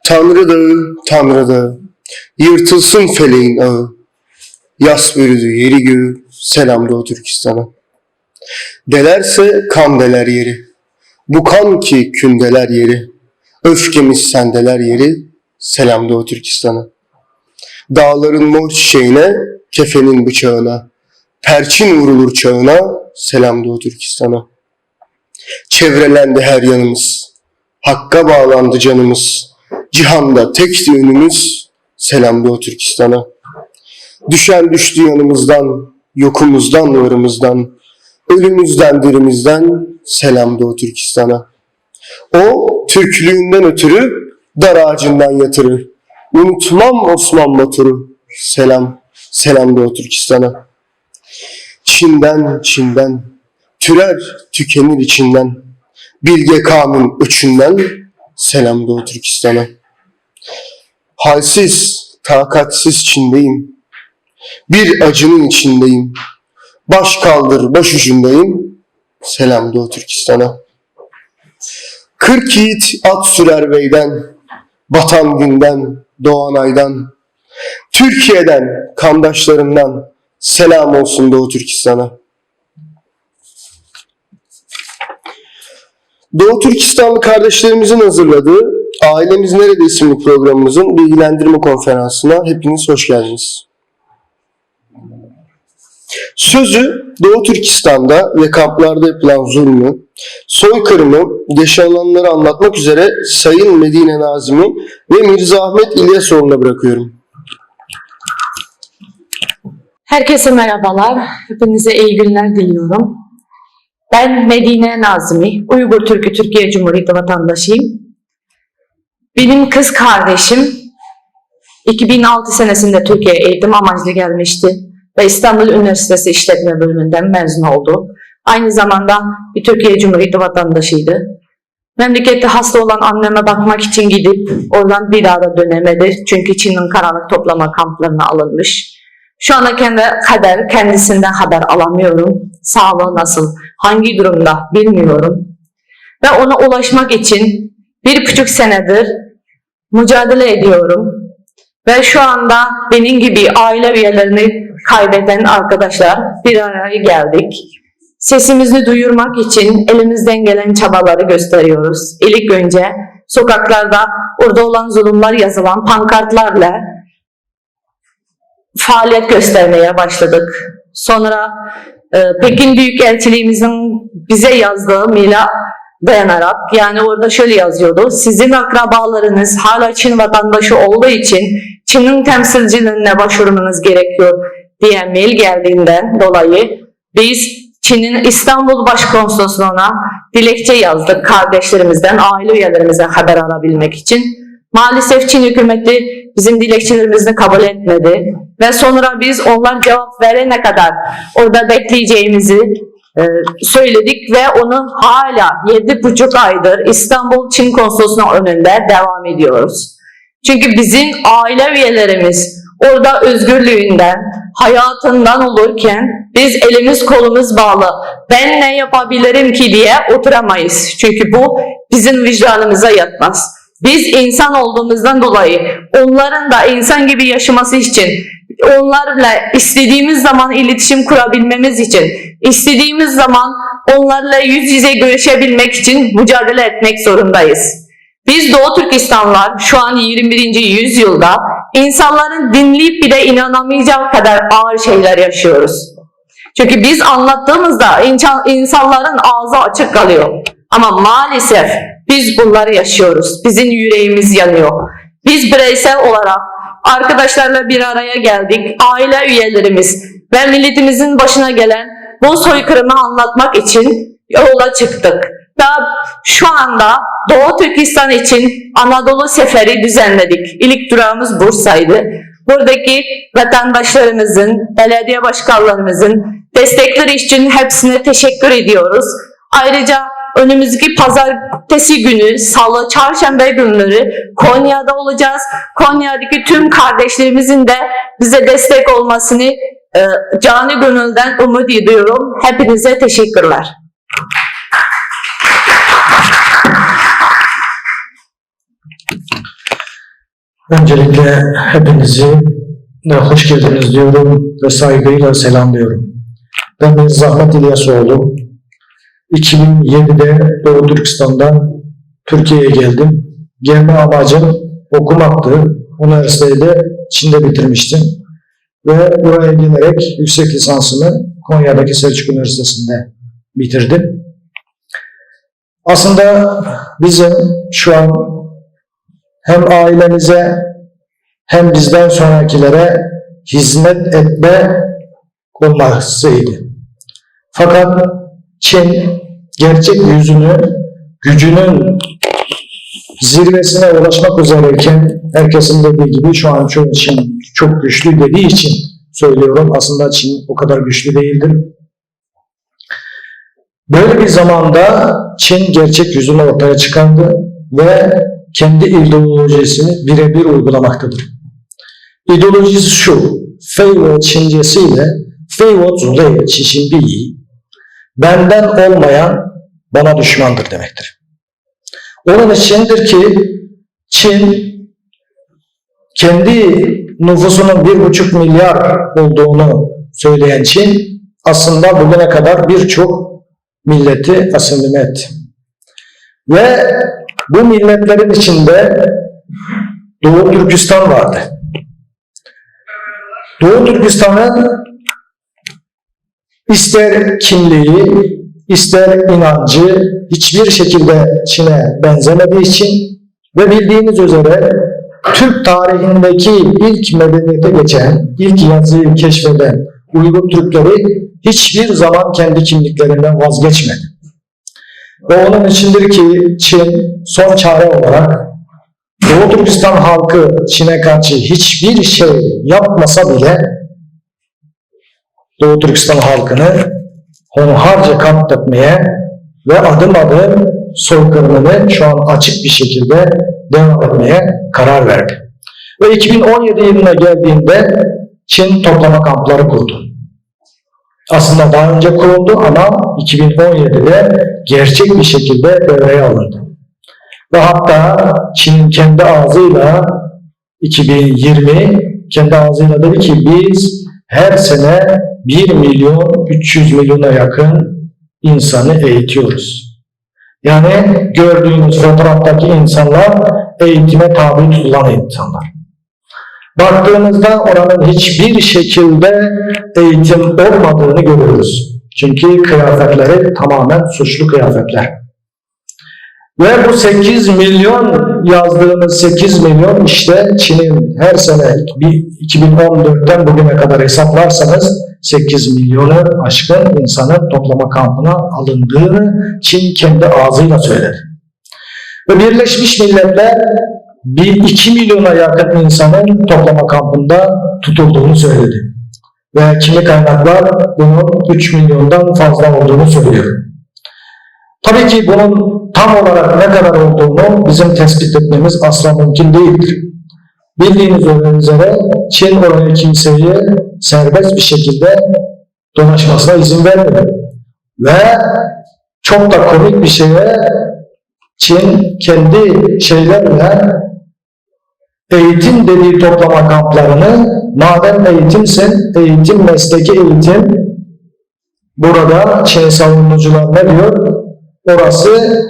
Tanrı dağı, Tanrı dağı, yırtılsın feleğin ağı. Yas bürüdü yeri göğü, selam Doğu Türkistan'a. Delerse kan deler yeri, bu kan ki kündeler yeri. Öfkemiz sendeler yeri, selam Doğu Türkistan'a. Dağların mor çiçeğine, kefenin bıçağına, perçin vurulur çağına, selam Doğu Türkistan'a. Çevrelendi her yanımız, hakka bağlandı canımız. Cihanda tekti önümüz, selam Doğu Türkistan'a. Düşen düştü yanımızdan, yokumuzdan varımızdan, ölümüzden dirimizden, selam Doğu Türkistan'a. O Türklüğünden ötürü dar ağacından yatırı. Unutmam Osman Batur'u, selam, selam Doğu Türkistan'a. Çin'den, türer tükenir içinden, Bilge Kağan'ın öçünden, selam Doğu Türkistan'a. Halsiz, takatsiz Çin'deyim, bir acının içindeyim, baş kaldır baş ucundayım, selam Doğu Türkistan'a. 40 yiğit at sürer beyden, batan günden, doğan aydan, Türkiye'den, kandaşlarımdan, selam olsun Doğu Türkistan'a. Doğu Türkistanlı kardeşlerimizin hazırladığı Ailemiz Nerede isimli programımızın bilgilendirme konferansına hepiniz hoş geldiniz. Sözü Doğu Türkistan'da ve kamplarda yapılan zulmü, soykırımı, yaşananları anlatmak üzere Sayın Medine Nazimi ve Mirza Ahmet İlyasoğlu'na bırakıyorum. Herkese merhabalar, hepinize iyi günler diliyorum. Ben Medine Nazimi, Uygur Türk'ü Türkiye Cumhuriyeti vatandaşıyım. Benim kız kardeşim 2006 senesinde Türkiye'ye eğitim amaçlı gelmişti ve İstanbul Üniversitesi İşletme Bölümünden mezun oldu. Aynı zamanda bir Türkiye Cumhuriyeti vatandaşıydı. Memlekette hasta olan anneme bakmak için gidip oradan bir daha da dönemedi. Çünkü Çin'in karanlık toplama kamplarına alınmış. Şu ana kadar kendisinden haber alamıyorum. Sağlığı nasıl, hangi durumda bilmiyorum. Ve ona ulaşmak için 1,5 senedir mücadele ediyorum. Ve şu anda benim gibi aile üyelerini kaybeden arkadaşlar bir araya geldik. Sesimizi duyurmak için elimizden gelen çabaları gösteriyoruz. İlk önce sokaklarda orada olan zulümler yazılan pankartlarla faaliyet göstermeye başladık. Sonra Pekin Büyükelçiliğimizin bize yazdığı maile dayanarak, yani orada şöyle yazıyordu: sizin akrabalarınız hala Çin vatandaşı olduğu için Çin'in temsilcilerine başvurmanız gerekiyor diye mail geldiğinden dolayı biz Çin'in İstanbul Başkonsolosluğu'na dilekçe yazdık kardeşlerimizden, aile üyelerimizden haber alabilmek için. Maalesef Çin hükümeti bizim dilekçelerimizi kabul etmedi ve sonra biz onlar cevap verene kadar orada bekleyeceğimizi söyledik ve onu hala 7,5 aydır İstanbul Çin Konsolosluğu'nun önünde devam ediyoruz. Çünkü bizim aile üyelerimiz orada özgürlüğünden, hayatından olurken biz elimiz kolumuz bağlı, ben ne yapabilirim ki diye oturamayız. Çünkü bu bizim vicdanımıza yatmaz. Biz insan olduğumuzdan dolayı onların da insan gibi yaşaması için, onlarla istediğimiz zaman iletişim kurabilmemiz için, istediğimiz zaman onlarla yüz yüze görüşebilmek için mücadele etmek zorundayız. Biz Doğu Türkistanlılar şu an 21. yüzyılda insanların dinleyip bir de inanamayacağı kadar ağır şeyler yaşıyoruz. Çünkü biz anlattığımızda insanların ağzı açık kalıyor. Ama maalesef biz bunları yaşıyoruz. Bizim yüreğimiz yanıyor. Biz bireysel olarak arkadaşlarla bir araya geldik. Aile üyelerimiz ve milletimizin başına gelen bu soykırımı anlatmak için yola çıktık. Ve şu anda Doğu Türkistan için Anadolu seferi düzenledik. İlk durağımız Bursa'ydı. Buradaki vatandaşlarımızın, belediye başkanlarımızın destekleri için hepsine teşekkür ediyoruz. Ayrıca önümüzdeki pazartesi günü, salı, çarşamba günleri Konya'da olacağız. Konya'daki tüm kardeşlerimizin de bize destek olmasını canı gönülden umut ediyorum. Hepinize teşekkürler. Öncelikle hepinizi de hoş geldiniz diyorum ve saygıyla selamlıyorum. Ben Mirzahmet İlyasoğlu. 2007'de Doğu Türkistan'dan Türkiye'ye geldim. Gelme amacım okumaktı. Üniversiteyi de Çin'de bitirmiştim. Ve buraya gelerek yüksek lisansımı Konya'daki Selçuk Üniversitesi'nde bitirdim. Aslında bizim şu an hem ailemize hem bizden sonrakilere hizmet etme olmasıydı. Fakat Çin gerçek yüzünü, gücünün zirvesine ulaşmak üzereyken herkesin dediği gibi şu an Çin çok güçlü dediği için söylüyorum. Aslında Çin o kadar güçlü değildir. Böyle bir zamanda Çin gerçek yüzünü ortaya çıkardı ve kendi ideolojisini birebir uygulamaktadır. İdeolojisi şu, Feywo Çincesiyle Feywo Zule Çişinbiyi, benden olmayan bana düşmandır demektir. Onun içindir ki Çin kendi nüfusunun 1,5 milyar olduğunu söyleyen Çin aslında bugüne kadar birçok milleti asimile etti. Ve bu milletlerin içinde Doğu Türkistan vardı. Doğu Türkistan'ın ister kimliği, ister inancı hiçbir şekilde Çin'e benzemediği için ve bildiğiniz üzere Türk tarihindeki ilk medeniyete geçen, ilk yazıyı keşfeden Uygur Türkleri hiçbir zaman kendi kimliklerinden vazgeçmedi. Ve onun içindir ki Çin son çare olarak Doğu Türkistan halkı Çin'e karşı hiçbir şey yapmasa bile Doğu Türkistan halkını hunharca katletmeye ve adım adım soykırımını şu an açık bir şekilde devam etmeye karar verdi. Ve 2017 yılına geldiğinde Çin toplama kampları kurdu. Aslında daha önce kuruldu ama 2017'de gerçek bir şekilde devreye alındı. Ve hatta Çin'in kendi ağzıyla 2020 kendi ağzıyla dedi ki biz her sene 1.300.000.000'a yakın insanı eğitiyoruz. Yani gördüğünüz fotoğraftaki insanlar eğitime tabi tutulan insanlar. Baktığımızda oranın hiçbir şekilde eğitim olmadığını görüyoruz. Çünkü kıyafetleri tamamen suçlu kıyafetler. Ve bu 8 milyon yazdığımız 8 milyon işte Çin'in her sene 2014'ten bugüne kadar hesaplarsanız 8 milyonu aşkın insanın toplama kampına alındığını Çin kendi ağzıyla söyledi. Ve Birleşmiş Milletler 2 milyona yakın insanın toplama kampında tutulduğunu söyledi. Ve kimi kaynaklar bunun 3 milyondan fazla olduğunu söylüyor. Tabii ki bunun tam olarak ne kadar olduğunu bizim tespit etmemiz asla mümkün değildir. Bildiğiniz üzere Çin oraya kimseyi serbest bir şekilde dolaşmasına izin vermiyor. Ve çok da komik bir şeye Çin kendi şeylerle eğitim dediği toplama kamplarını madem eğitimsin, eğitim, mesleki eğitim burada Çin savunucular ne diyor? Orası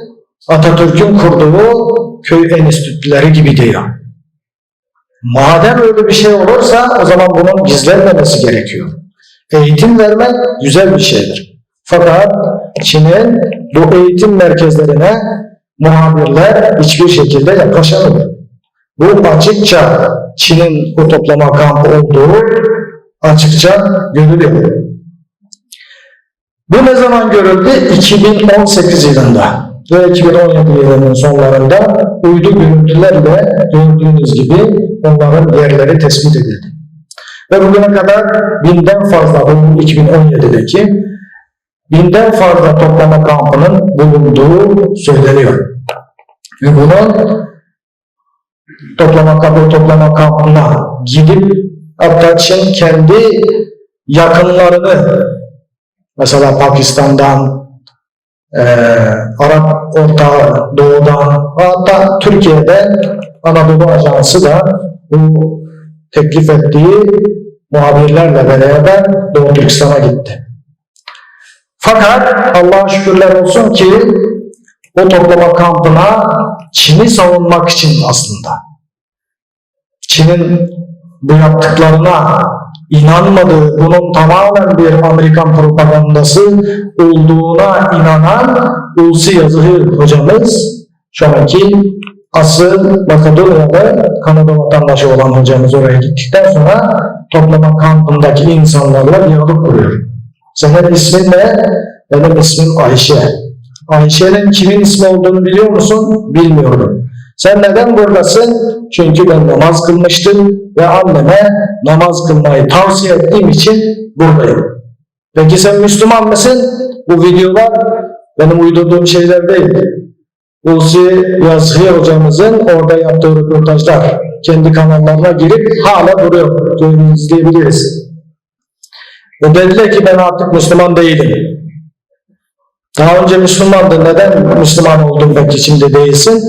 Atatürk'ün kurduğu köy enstitüleri gibi diyor. Madem öyle bir şey olursa o zaman bunun gizlenmemesi gerekiyor. Eğitim vermek güzel bir şeydir. Fakat Çin'in bu eğitim merkezlerine muhabirler hiçbir şekilde yaklaşamıyor. Bu açıkça Çin'in bu toplama kampı olduğu açıkça görülüyor. Bu ne zaman görüldü? 2018 yılında ve 2017 yılının sonlarında uydu görüntülerle gördüğünüz gibi onların yerleri tespit edildi. Ve bugüne kadar 1000'den fazla, bu 2017'deki 1000'den fazla toplama kampının bulunduğu söyleniyor. Ve bunun toplama kampına gidip hatta Çin kendi yakınlarını mesela Pakistan'dan, Arap Orta Doğu'dan hatta Türkiye'de Anadolu Ajansı da bu teklif ettiği muhabirlerle beraber Doğu Türkistan'a gitti. Fakat Allah'a şükürler olsun ki o toplama kampına Çin'i savunmak için aslında, Çin'in bu yaptıklarına inanmadığı, bunun tamamen bir Amerikan propagandası olduğuna inanan Ulsi Yazıcı hocamız, şu anki asıl Makedonya'da Kanada vatandaşı olan hocamız, oraya gittikten sonra toplama kampındaki insanlarla diyalog kuruyor. Senin ismin ne? Benim ismim Ayşe. Ayşe'nin kimin ismi olduğunu biliyor musun? Bilmiyorum. Sen neden buradasın? Çünkü ben namaz kılmıştım ve anneme namaz kılmayı tavsiye ettiğim için buradayım. Peki sen Müslüman mısın? Bu videolar benim uydurduğum şeyler değil. Ulsi Yazhi hocamızın orada yaptığı röportajlar, kendi kanallarına girip hala duruyor. Böyle izleyebiliriz. Ve dediler ki ben artık Müslüman değilim. Daha önce Müslümandın, neden Müslüman oldun belki şimdi değilsin?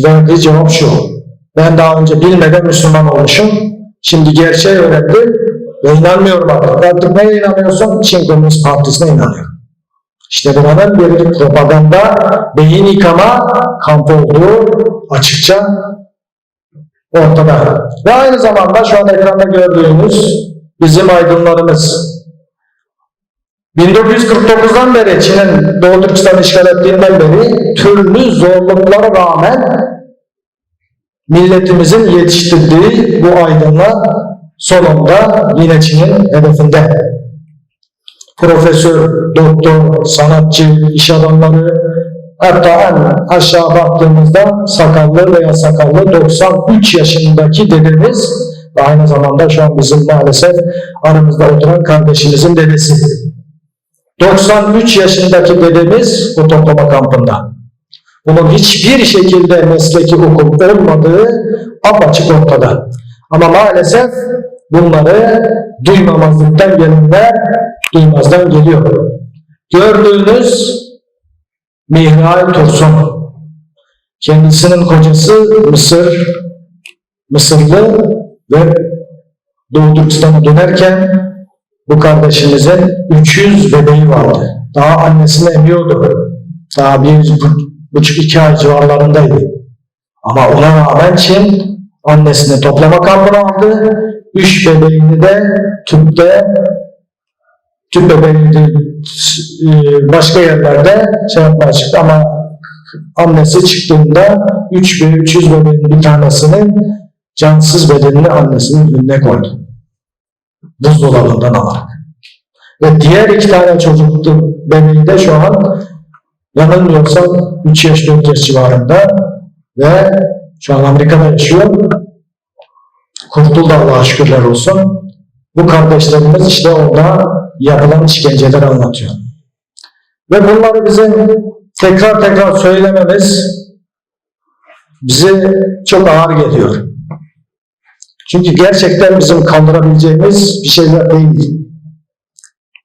Verdiği cevap şu: ben daha önce bilmeden Müslüman olmuşum, şimdi gerçeği öğrendim ve inanmıyorum artık. Artık neye inanıyorsun? Çin Komünist Partisi'ne inanıyorum. İşte buranın bir propaganda, beyin yıkama kampı olduğu açıkça ortada. Ve aynı zamanda şu an ekranda gördüğünüz bizim aydınlarımız. 1949'dan beri Çin'in Doğu Türkistan'ı işgal ettiğinden beri türlü zorluklara rağmen milletimizin yetiştirdiği bu aydınlar sonunda yine Çin'in hedefinde. Profesör, doktor, sanatçı, iş adamları, hatta en aşağı baktığımızda sakallı veya sakallı 93 yaşındaki dedemiz ve aynı zamanda şu an bizim maalesef aramızda oturan kardeşimizin dedesi. 93 yaşındaki dedemiz bu toplama kampında. Bunun hiçbir şekilde mesleki hukum olmadığı apaçık ortada. Ama maalesef bunları duymamazlıktan gelenler duymazdan geliyor. Gördüğünüz Mihrail Tursun, kendisinin kocası Mısırlı ve Doğu Türkistan'a dönerken bu kardeşimizin 300 bebeği vardı. Daha annesini emiyordu. Daha 1,5-2 ay civarlarındaydı. Ama ona rağmen Çin annesini toplama kampına aldı. 3 bebeğini de tüp bebeğini de başka yerlerde yapmaya çıktı ama annesi çıktığında 300 bebeğin bir tanesinin cansız bedenini annesinin önüne koydu. Buzdolabından alarak. Ve diğer 2 tane çocuklu bebeği de şu an yanılmıyorsam 3 yaş 4 yaş civarında ve şu an Amerika'da yaşıyor. Kurtuldu Allah'a şükürler olsun. Bu kardeşlerimiz işte orada yapılan işkenceleri anlatıyor. Ve bunları bize tekrar söylememiz bize çok ağır geliyor. Çünkü gerçekten bizim kaldırabileceğimiz bir şeyler değil.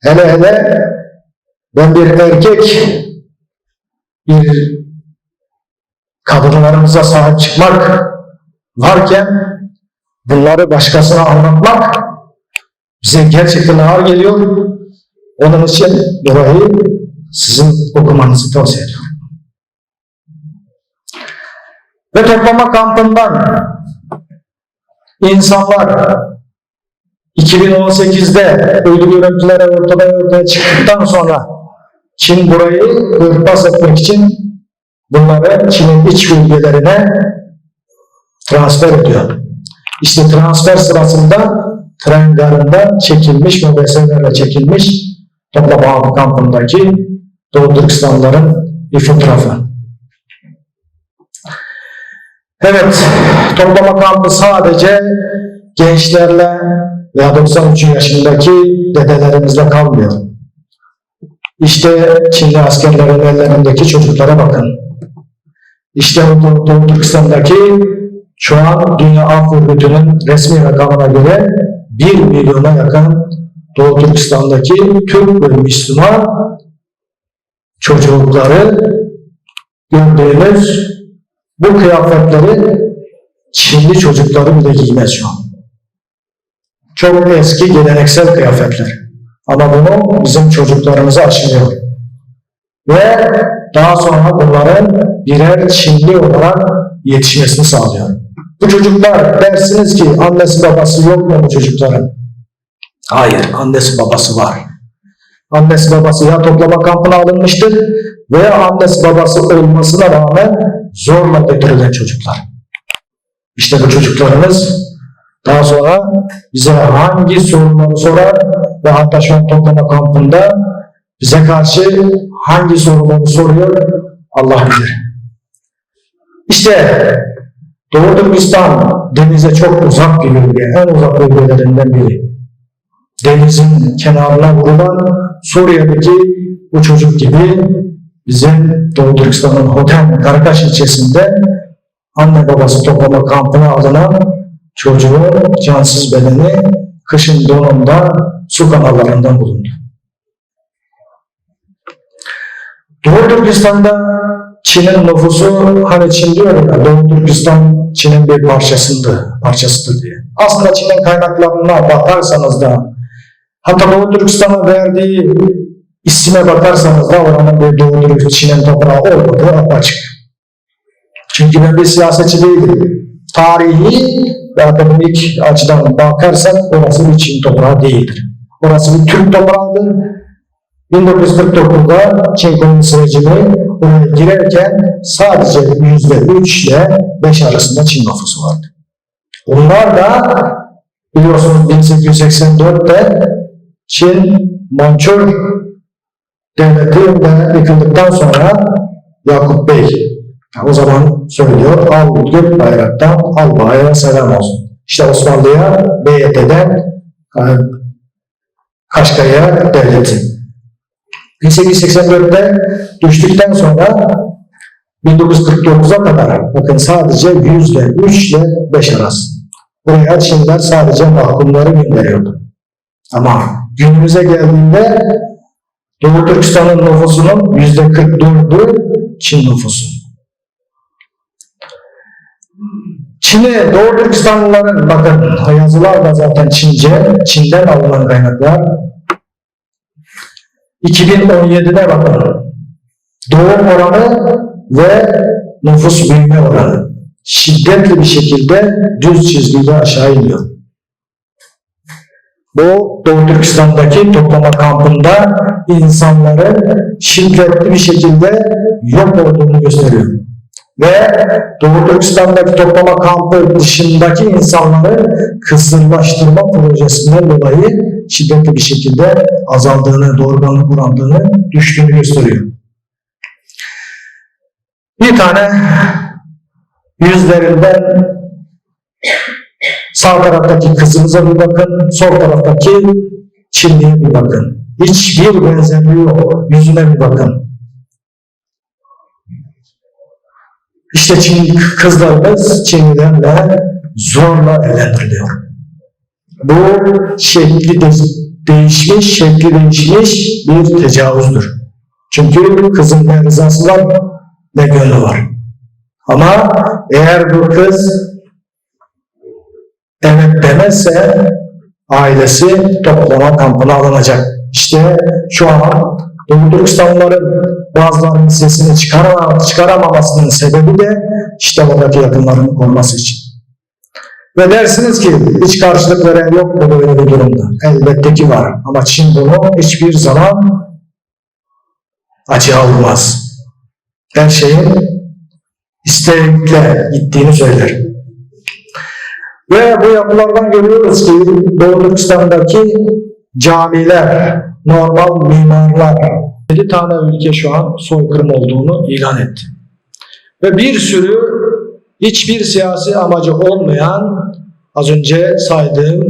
Hele ben bir erkek, bir kadınlarımıza sahip çıkmak varken bunları başkasına anlatmak bize gerçekten ağır geliyor. Onun için burayı sizin okumanızı tavsiye ediyorum. Ve toplama kampından insanlar 2018'de uydu görüntüleri ortaya çıktıktan sonra Çin burayı örtbas etmek için bunları Çin'in iç bölgelerine transfer ediyor. İşte transfer sırasında tren garında çekilmiş, mobeselerle çekilmiş toplama kampındaki Doğu Türkistanlıların bir fotoğrafı. Evet, toplama kampı sadece gençlerle veya 93 yaşındaki dedelerimizle kalmıyor. İşte Çinli askerlerin ellerindeki çocuklara bakın. İşte Doğu Türkistan'daki şu an Dünya Af Örgütü'nün resmi rakamına göre 1 milyona yakın Doğu Türkistan'daki Türk ve Müslüman çocukları gördüğümüz bu kıyafetleri Çinli çocukları bile giymez şu an. Çok eski geleneksel kıyafetler. Ama bunu bizim çocuklarımıza aşılıyor. Ve daha sonra bunların birer Çinli olarak yetişmesini sağlıyor. Bu çocuklar dersiniz ki annesi babası yok mu bu çocukların? Hayır, annesi babası var. Annesi babası ya toplama kampına alınmıştır veya annesi babası olmasına rağmen zorla getirilen çocuklar. İşte bu çocuklarımız daha sonra bize hangi sorunları sorar ve hatta şu an toplama kampında bize karşı hangi soruları soruyor Allah bilir. İşte Doğu Türkistan denize çok uzak bir bölge, en uzak bölgelerinden biri. Denizin kenarına vurulan Suriye'deki bu çocuk gibi bizim Doğu Türkistan'ın Hoten Karakaş ilçesinde anne babası toplama kampına alınan çocuğun cansız bedeni kışın donunda su kanallarından bulundu. Doğu Türkistan'da Çin'in nüfusu, hani Çin diyor ya, Doğu Türkistan Çin'in bir parçasıdır diye. Aslında Çin'in kaynaklarına bakarsanız da, hatta Doğu Türkistan'a verdiği isime bakarsanız da oranın bir Doğu Türkistan Çin'in toprağı olmadığı apaçık. Çünkü ben bir siyasetçi değilim. Tarihi ve akademik açıdan bakarsak orası bir Çin toprağı değildir. Orası bir Türk toprağıdır. 1949'da Çin Komünist rejimi oraya girerken sadece %3 ile 5 arasında Çin nüfusu vardı. Onlar da biliyorsunuz 1884'te Çin Mançur devleti yıkıldıktan sonra Yakup Bey o zaman söylüyor, al gök bayraktan al bayrağa selam olsun. İşte Osmanlı'ya BYT'den Kaşgarya devleti. 1884'te düştükten sonra 1949'a kadar bakın sadece %3 ile 5 arası. Buraya Çinler sadece mahkumları gönderiyordu. Ama günümüze geldiğinde Doğu Türkistan'ın nüfusunun %44'ü Çin nüfusu. Çin'e Doğu Türkistanlıların bakın yazılar da zaten Çince, Çin'den alınan kaynaklar. 2017'de bakın doğum oranı ve nüfus büyüme oranı şiddetli bir şekilde düz çizgiyle aşağı iniyor. Bu Doğu Türkistan'daki toplama kampında insanların şiddetli bir şekilde yok olduğunu gösteriyor. Ve Doğu Türkistan'daki toplama kampı dışındaki insanların kısırlaştırma projesinden dolayı şiddetli bir şekilde azaldığını, doğurganlık orandığını, düştüğünü gösteriyor. Bir tane yüzlerinden sağ taraftaki kızımıza bir bakın, sol taraftaki Çinli'ye bir bakın. Hiçbir benzerliği yok. Yüzüne bir bakın. İşte Çin kızlarımız Çinlilerle zorla evlendiriliyor. Bu şekli değişmiş bir tecavüzdür. Çünkü kızın ne rızası var ne gönlü var. Ama eğer bu kız evet demezse ailesi toplama kampına alınacak. İşte şu an Doğu Türkistanlıların bazılarının sesini çıkaramamasının sebebi de işte oradaki yakınlarını koruması için. Ve dersiniz ki hiç karşılık veren yok mu böyle bir durumda? Elbette ki var. Ama Çin bunu hiçbir zaman açığa vurmaz. Her şeyin istekle gittiğini söyler. Ve bu yapılardan görüyoruz ki Doğu Türkistan'daki camiler, normal mimarlar 7 tane ülke şu an soykırım olduğunu ilan etti. Ve bir sürü hiçbir siyasi amacı olmayan az önce saydığım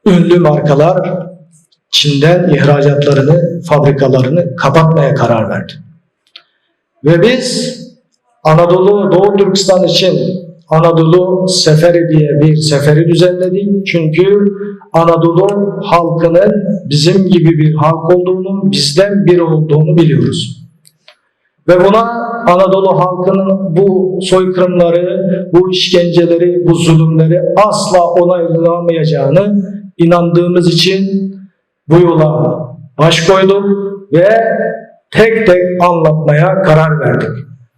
ünlü markalar Çin'den ihracatlarını, fabrikalarını kapatmaya karar verdi. Ve biz Anadolu, Doğu Türkistan için Anadolu Seferi diye bir seferi düzenledik. Çünkü Anadolu halkının bizim gibi bir halk olduğunu, bizden biri olduğunu biliyoruz. Ve buna Anadolu halkının bu soykırımları, bu işkenceleri, bu zulümleri asla onaylamayacağını inandığımız için bu yola baş koyduk ve tek tek anlatmaya karar verdik.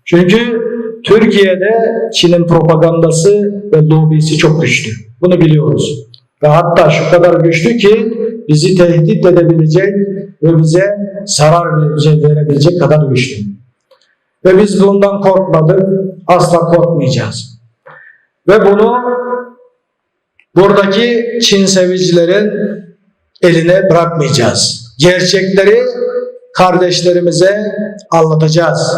Çünkü Türkiye'de Çin'in propagandası ve lobisi çok güçlü. Bunu biliyoruz. Ve hatta şu kadar güçlü ki bizi tehdit edebilecek ve bize zarar verebilecek kadar güçlü. Ve biz bundan korkmadık, asla korkmayacağız. Ve bunu buradaki Çin sevicilerin eline bırakmayacağız. Gerçekleri kardeşlerimize anlatacağız.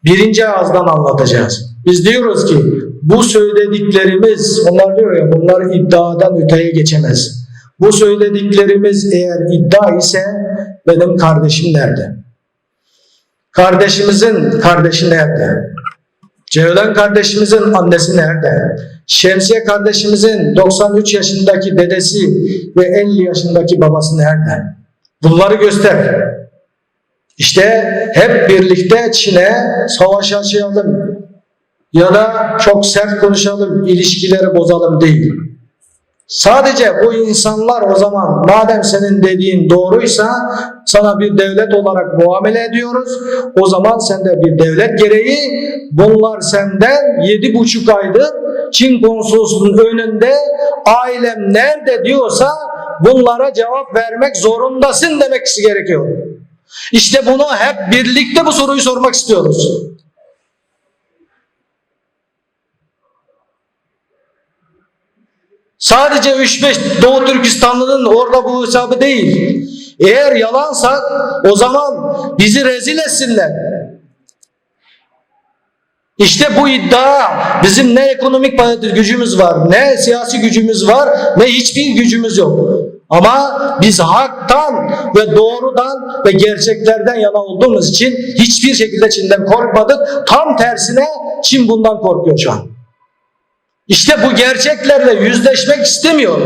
Birinci ağızdan anlatacağız. Biz diyoruz ki bu söylediklerimiz, onlar diyor ya, bunlar iddiadan öteye geçemez. Bu söylediklerimiz eğer iddia ise benim kardeşim nerede? Kardeşimizin kardeşi nerede? Ceylan kardeşimizin annesi nerede? Şemsiye kardeşimizin 93 yaşındaki dedesi ve 50 yaşındaki babası nerede? Bunları göster. İşte hep birlikte Çin'e savaş açalım ya da çok sert konuşalım, ilişkileri bozalım değil. Sadece bu insanlar o zaman madem senin dediğin doğruysa sana bir devlet olarak muamele ediyoruz. O zaman sen de bir devlet gereği bunlar senden 7,5 aydır Çin konsolosluğunun önünde ailem nerede diyorsa bunlara cevap vermek zorundasın demek gerekiyor. İşte bunu hep birlikte bu soruyu sormak istiyoruz. Sadece 3-5 Doğu Türkistanlı'nın orada bu hesabı değil. Eğer yalansa o zaman bizi rezil etsinler. İşte bu iddia bizim ne ekonomik gücümüz var, ne siyasi gücümüz var, ne hiçbir gücümüz yok. Ama biz haktan ve doğrudan ve gerçeklerden yana olduğumuz için hiçbir şekilde Çin'den korkmadık. Tam tersine Çin bundan korkuyor şu an. İşte bu gerçeklerle yüzleşmek istemiyor.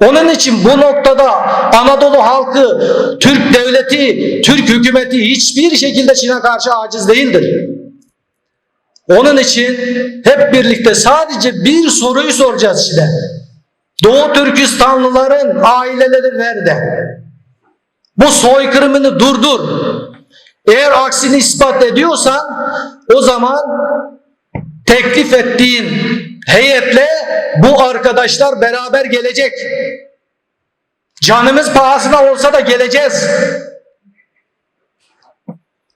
Onun için bu noktada Anadolu halkı, Türk devleti, Türk hükümeti hiçbir şekilde Çin'e karşı aciz değildir. Onun için hep birlikte sadece bir soruyu soracağız Çin'e. Doğu Türkistanlıların aileleri nerede? Bu soykırımını durdur. Eğer aksini ispat ediyorsan o zaman teklif ettiğin heyetle bu arkadaşlar beraber gelecek. Canımız pahasına olsa da geleceğiz.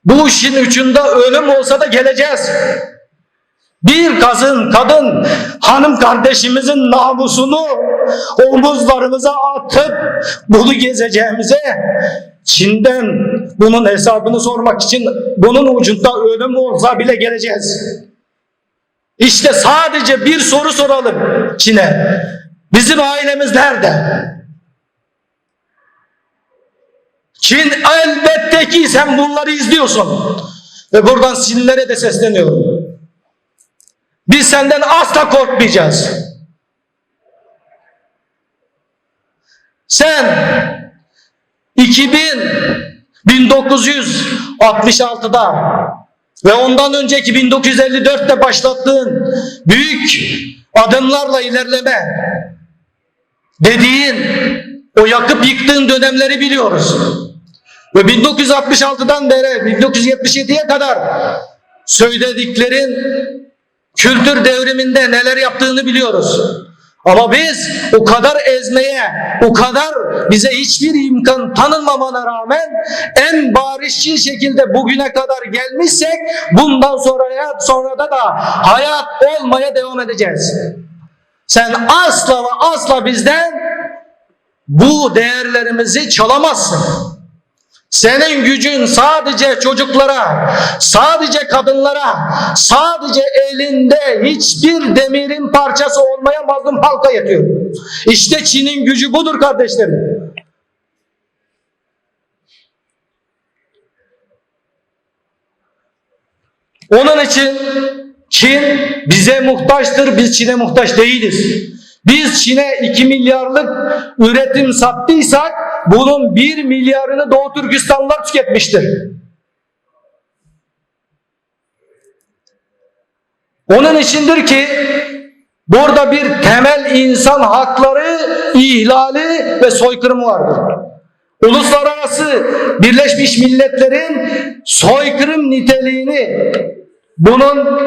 Bu işin ucunda ölüm olsa da geleceğiz. Bir kadın hanım kardeşimizin namusunu omuzlarımıza atıp bunu gezeceğimize Çin'den bunun hesabını sormak için bunun ucunda ölüm olsa bile geleceğiz. İşte sadece bir soru soralım Çin'e. Bizim ailemiz nerede? Çin elbette ki sen bunları izliyorsun. Ve buradan Çinlilere de sesleniyorum. Biz senden asla korkmayacağız. Sen 1966'da ve ondan önceki 1954'te başlattığın büyük adımlarla ilerleme dediğin o yakıp yıktığın dönemleri biliyoruz. Ve 1966'dan beri 1977'ye kadar söylediklerin kültür devriminde neler yaptığını biliyoruz. Ama biz o kadar ezmeye, o kadar bize hiçbir imkan tanınmamana rağmen en barışçıl şekilde bugüne kadar gelmişsek bundan sonra da hayat olmaya devam edeceğiz. Sen asla ve asla bizden bu değerlerimizi çalamazsın. Senin gücün sadece çocuklara, sadece kadınlara, sadece elinde hiçbir demirin parçası olmaya mazlum halka yetiyor. İşte Çin'in gücü budur kardeşlerim. Onun için Çin bize muhtaçtır, biz Çin'e muhtaç değiliz. Biz Çin'e 2 milyarlık üretim sattıysak bunun 1 milyarını Doğu Türkistanlılar tüketmiştir. Onun içindir ki burada bir temel insan hakları ihlali ve soykırımı vardır. Uluslararası Birleşmiş Milletler'in soykırım niteliğini, bunun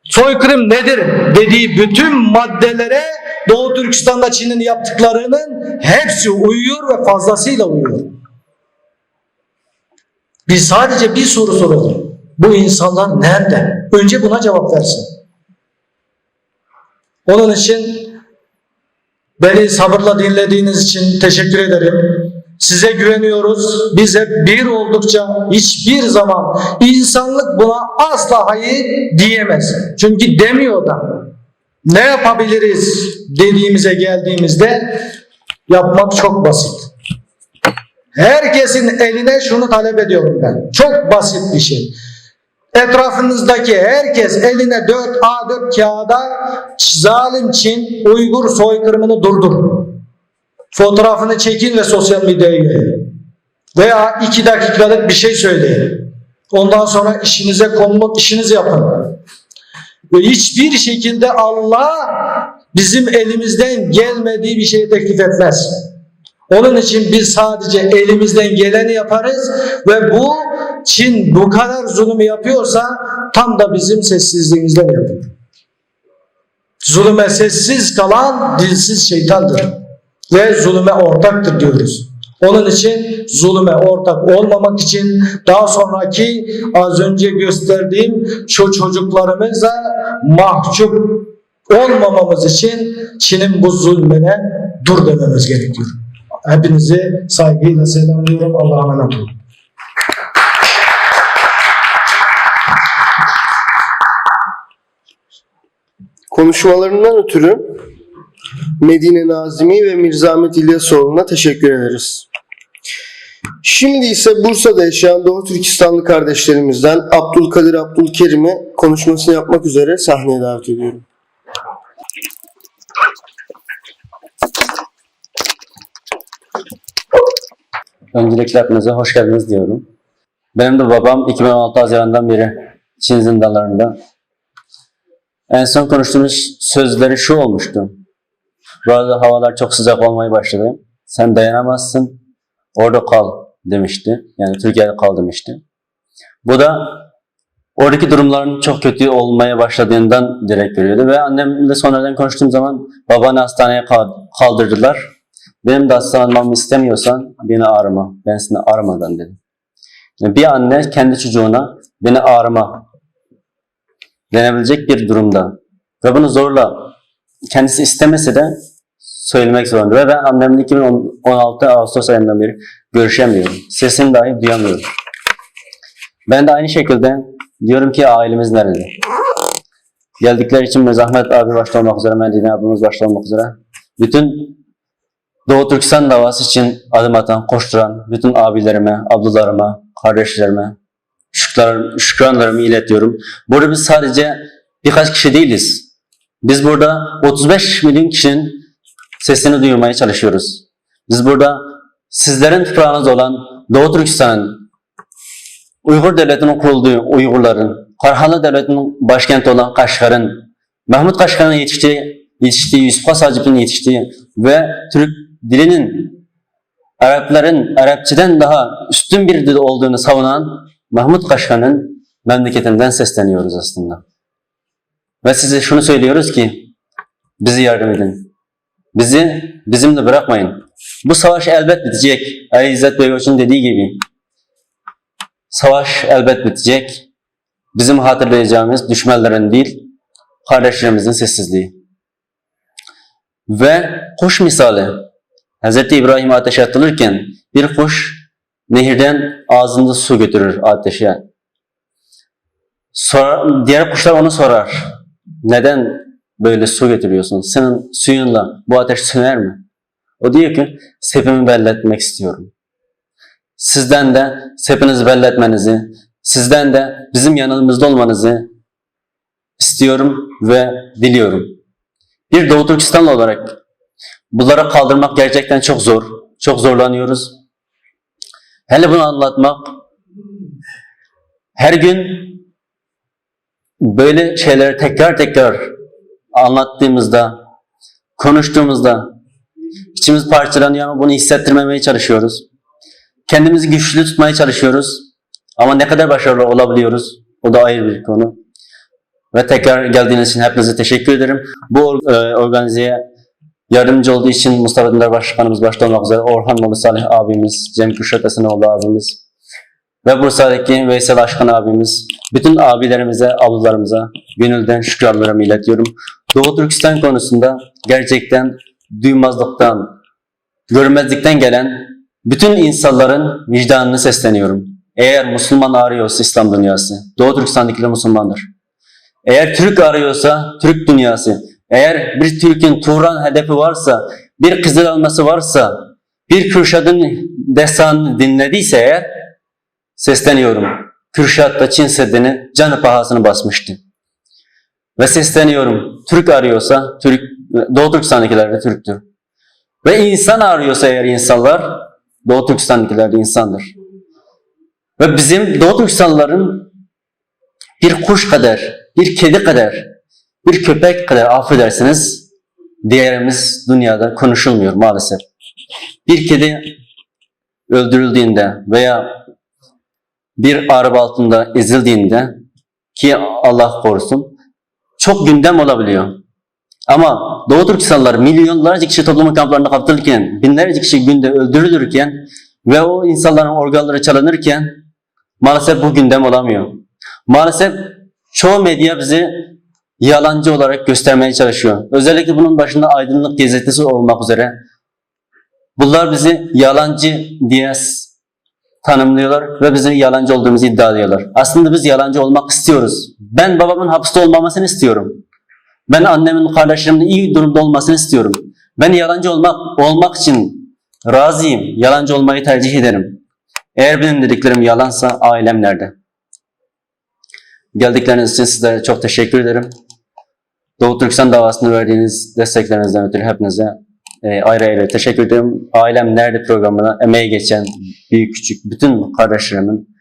soykırım nedir dediği bütün maddelere Doğu Türkistan'da Çin'in yaptıklarının hepsi uyuyor ve fazlasıyla uyuyor. Biz sadece bir soru soralım. Bu insanlar nerede? Önce buna cevap versin. Onun için beni sabırla dinlediğiniz için teşekkür ederim. Size güveniyoruz. Biz hep bir oldukça hiçbir zaman insanlık buna asla hayır diyemez. Çünkü demiyor da. Ne yapabiliriz dediğimize geldiğimizde yapmak çok basit. Herkesin eline şunu talep ediyorum ben. Çok basit bir şey. Etrafınızdaki herkes eline 4 A4 kağıda zalim Çin Uygur soykırımını durdur. Fotoğrafını çekin ve sosyal medyaya yayın. Veya 2 dakikalık bir şey söyleyin. Ondan sonra işinize konmak, işinizi yapın. Ve hiçbir şekilde Allah bizim elimizden gelmediği bir şey teklif etmez. Onun için biz sadece elimizden geleni yaparız ve bu Çin bu kadar zulüm yapıyorsa tam da bizim sessizliğimizden yapıyor. Zulüme sessiz kalan dilsiz şeytandır ve zulüme ortaktır diyoruz. Onun için zulüme ortak olmamak için daha sonraki az önce gösterdiğim şu çocuklarımıza mahcup olmamamız için Çin'in bu zulmüne dur dememiz gerekiyor. Hepinizi saygıyla selamlıyorum. Allah'a emanet olun. Konuşmalarından ötürü Medine Nazimi ve Mirza Ahmet İlyasoğlu'na teşekkür ederiz. Şimdi ise Bursa'da yaşayan Doğu Türkistanlı kardeşlerimizden Abdülkadir Abdülkerim'i konuşmasını yapmak üzere sahneye davet ediyorum. Öncelikle hepinize hoş geldiniz diyorum. Benim de babam 2016 Haziran'dan beri Çin zindanlarında. En son konuştuğumuz sözleri şu olmuştu. Bu arada havalar çok sıcak olmaya başladı. Sen dayanamazsın, orada kal demişti. Yani Türkiye'de kal demişti. Bu da oradaki durumların çok kötü olmaya başladığından direkt görüyordu. Ve annemle sonradan konuştuğum zaman babanı hastaneye kaldırdılar. Benim de hastalanmamı istemiyorsan beni arama. Ben seni aramadan dedim. Yani bir anne kendi çocuğuna beni arama denebilecek bir durumda. Ve bunu zorla kendisi istemese de söylemek zorunda. Ve ben annemle 2016 Ağustos ayından beri görüşemiyorum. Sesini dahi duyamıyorum. Ben de aynı şekilde diyorum ki ailemiz nerede? Geldikleri için Zahmet abi başta olmak üzere, Medine abimiz başta olmak üzere bütün Doğu Türkistan davası için adım atan, koşturan bütün abilerime, ablalarıma, kardeşlerime şükranlarımı iletiyorum. Burada biz sadece birkaç kişi değiliz. Biz burada 35 milyon kişinin sesini duyurmaya çalışıyoruz. Biz burada sizlerin toprağınız olan Doğu Türkistan'ın, Uygur Devleti'nin kurulduğu Uygurların, Karhanlı Devleti'nin başkenti olan Kaşgar'ın, Mahmut Kaşgar'ın yetiştiği, Yusuf Has Hacip'in yetiştiği ve Türk dilinin Arapların Arapçadan daha üstün bir dil olduğunu savunan Mahmut Kaşgar'ın memleketinden sesleniyoruz aslında. Ve size şunu söylüyoruz ki bizi yardım edin. Bizi bizimle bırakmayın. Bu savaş elbet bitecek. Ali İzzet Beyoğlu'nun dediği gibi savaş elbet bitecek. Bizim hatırlayacağımız düşmanların değil, kardeşlerimizin sessizliği. Ve kuş misali, Hz. İbrahim ateşe atılırken bir kuş nehirden ağzında su götürür ateşe. Diğer kuşlar onu sorar. Neden böyle su getiriyorsun? Senin suyunla bu ateş söner mi? O diyor ki sepimi belli etmek istiyorum. Sizden de sepinizi belli etmenizi, sizden de bizim yanımızda olmanızı istiyorum ve diliyorum. Bir Doğu Türkistanlı olarak bunları kaldırmak gerçekten çok zor. Çok zorlanıyoruz. Hele bunu anlatmak her gün böyle şeyleri tekrar tekrar anlattığımızda, konuştuğumuzda içimiz parçalanıyor ama bunu hissettirmemeye çalışıyoruz. Kendimizi güçlü tutmaya çalışıyoruz. Ama ne kadar başarılı olabiliyoruz? O da ayrı bir konu. Ve tekrar geldiğiniz için hepinize teşekkür ederim. Bu organizeye yardımcı olduğu için Mustafa Dündar Başkanımız başta olmak üzere Orhan Moğlu Salih abimiz, Cem Kürşat Esenoğlu abimiz ve Bursa'daki Veysel Aşkan abimiz, bütün abilerimize, ablalarımıza gönülden şükranlarımı iletiyorum. Doğu Türkistan konusunda gerçekten duymazlıktan, görmezlikten gelen bütün insanların vicdanını sesleniyorum. Eğer Müslüman arıyorsa İslam dünyası, Doğu Türkistan'dakiler Müslümandır. Eğer Türk arıyorsa Türk dünyası, eğer bir Türk'ün Turan hedefi varsa, bir Kızıl Elması varsa, bir Kürşat'ın destanını dinlediyse eğer, sesleniyorum. Kürşat da Çin Seddi'ni canı pahasını basmıştı. Ve sesleniyorum. Türk arıyorsa, Doğu Türkistan'dakiler de Türktür. Ve insan arıyorsa eğer insanlar, Doğu Türkistan'dakiler de insandır. Ve bizim Doğu Türkistanlıların bir kuş kadar, bir kedi kadar, bir köpek kadar affedersiniz, değerimiz dünyada konuşulmuyor maalesef. Bir kedi öldürüldüğünde veya bir araba altında ezildiğinde, ki Allah korusun, çok gündem olabiliyor. Ama Doğu Türkistanlılar milyonlarca kişi toplum kamplarına kapatılırken, binlerce kişi günde öldürülürken ve o insanların organları çalınırken maalesef bu gündem olamıyor. Maalesef çoğu medya bizi yalancı olarak göstermeye çalışıyor. Özellikle bunun başında Aydınlık Gazetesi olmak üzere. Bunlar bizi yalancı diye tanımlıyorlar ve bizim yalancı olduğumuzu iddia ediyorlar. Aslında biz yalancı olmak istiyoruz. Ben babamın hapiste olmamasını istiyorum. Ben annemin, kardeşlerimin iyi durumda olmasını istiyorum. Ben yalancı olmak için razıyım. Yalancı olmayı tercih ederim. Eğer benim dediklerim yalansa ailem nerede? Geldikleriniz için sizlere çok teşekkür ederim. Doğu Türkistan davasını verdiğiniz desteklerinizden ötürü hepinize ayrı ayrı teşekkür ederim. Ailem nerede programına emeği geçen büyük küçük bütün kardeşlerimin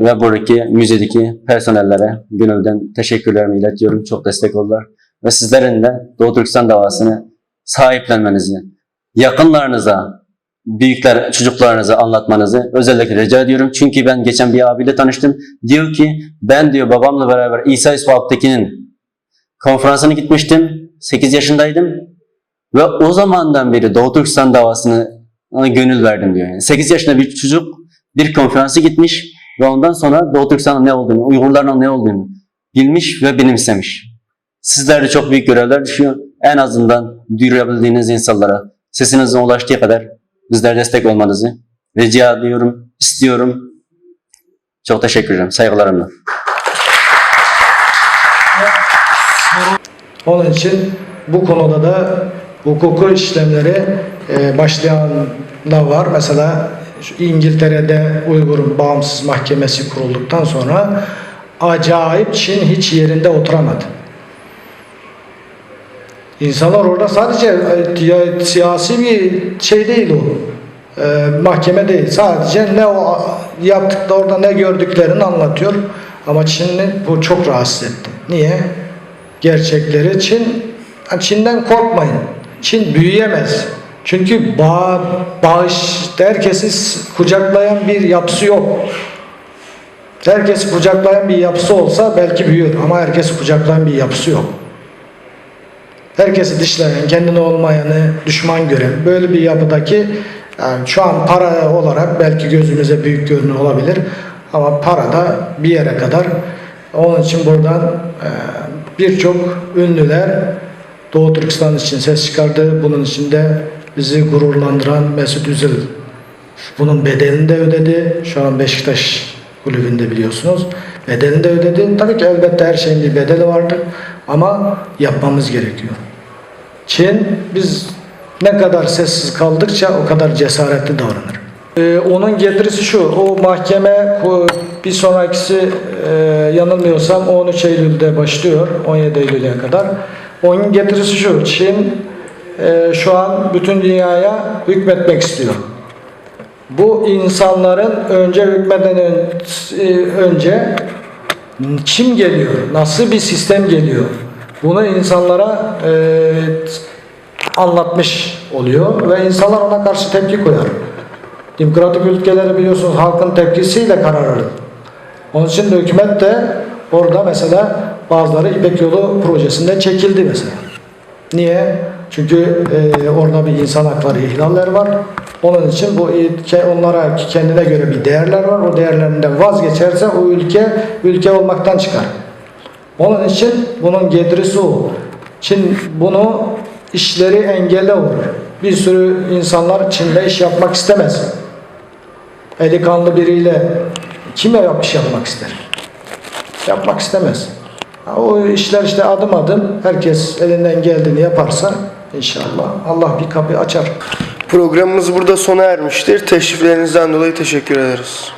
ve buradaki müzedeki personellere gönülden teşekkürlerimi iletiyorum. Çok destek oldular. Ve sizlerin de Doğu Türkistan davasını sahiplenmenizi, yakınlarınıza, büyükler, çocuklarınıza anlatmanızı özellikle rica ediyorum. Çünkü ben geçen bir abiyle tanıştım. Diyor ki ben diyor babamla beraber İsa Yusuf Alptekin'in konferansına gitmiştim. 8 yaşındaydım. Ve o zamandan beri Doğu Türkistan davasına gönül verdim diyor. Yani 8 yaşında bir çocuk bir konferansa gitmiş ve ondan sonra Doğu Türkistan'ın ne olduğunu, Uygurların ne olduğunu bilmiş ve benimsemiş. Sizler de çok büyük görevler düşüyor. En azından duyurabildiğiniz insanlara sesinizin ulaştığı kadar bizlere destek olmanızı rica ediyorum, istiyorum. Çok teşekkür ederim. Saygılarımla. Onun için bu konuda da hukuku işlemleri başlayan da var. Mesela İngiltere'de Uygur'un bağımsız mahkemesi kurulduktan sonra acayip Çin hiç yerinde oturamadı. İnsanlar orada sadece siyasi bir şey değil o. Mahkeme değil. Sadece ne o yaptıkları orada ne gördüklerini anlatıyor. Ama Çin'i bu çok rahatsız etti. Niye? Gerçekleri Çin'den korkmayın. Çin büyüyemez. Çünkü herkesi kucaklayan bir yapısı yok. Herkesi kucaklayan bir yapısı olsa belki büyür ama herkesi kucaklayan bir yapısı yok. Herkesi dışlayan, kendine olmayanı düşman gören böyle bir yapıdaki, yani şu an para olarak belki gözümüze büyük görünüyor olabilir ama para da bir yere kadar. Onun için buradan birçok ünlüler Doğu Türkistan için ses çıkardı. Bunun içinde bizi gururlandıran Mesut Üzil bunun bedelini de ödedi. Şu an Beşiktaş kulübünde biliyorsunuz. Bedelini de ödedi. Tabii ki elbette her şeyin bir bedeli vardır ama yapmamız gerekiyor. Çin biz ne kadar sessiz kaldıkça o kadar cesaretli davranır. Onun getirisi şu, o mahkeme bir sonrakisi yanılmıyorsam 13 Eylül'de başlıyor, 17 Eylül'e kadar. Onun getirisi şu, Çin şu an bütün dünyaya hükmetmek istiyor. Bu insanların önce hükmeden önce kim geliyor, nasıl bir sistem geliyor, bunu insanlara anlatmış oluyor ve insanlar ona karşı tepki koyar. Demokratik ülkeleri biliyorsunuz halkın tepkisiyle karar alır. Onun için de hükümet de orada mesela bazıları İpek Yolu projesinde çekildi mesela. Niye? Çünkü orada bir insan hakları ihlalleri var. Onun için bu onlara kendine göre bir değerler var. O değerlerinden vazgeçerse o ülke olmaktan çıkar. Onun için bunun getirisi o. Çin bunu işleri engelle olur. Bir sürü insanlar Çin'de iş yapmak istemez. Eli kanlı biriyle kime iş yapmak ister? Yapmak istemez. O işler işte adım adım herkes elinden geldiğini yaparsa inşallah Allah bir kapı açar. Programımız burada sona ermiştir. Teşriflerinizden dolayı teşekkür ederiz.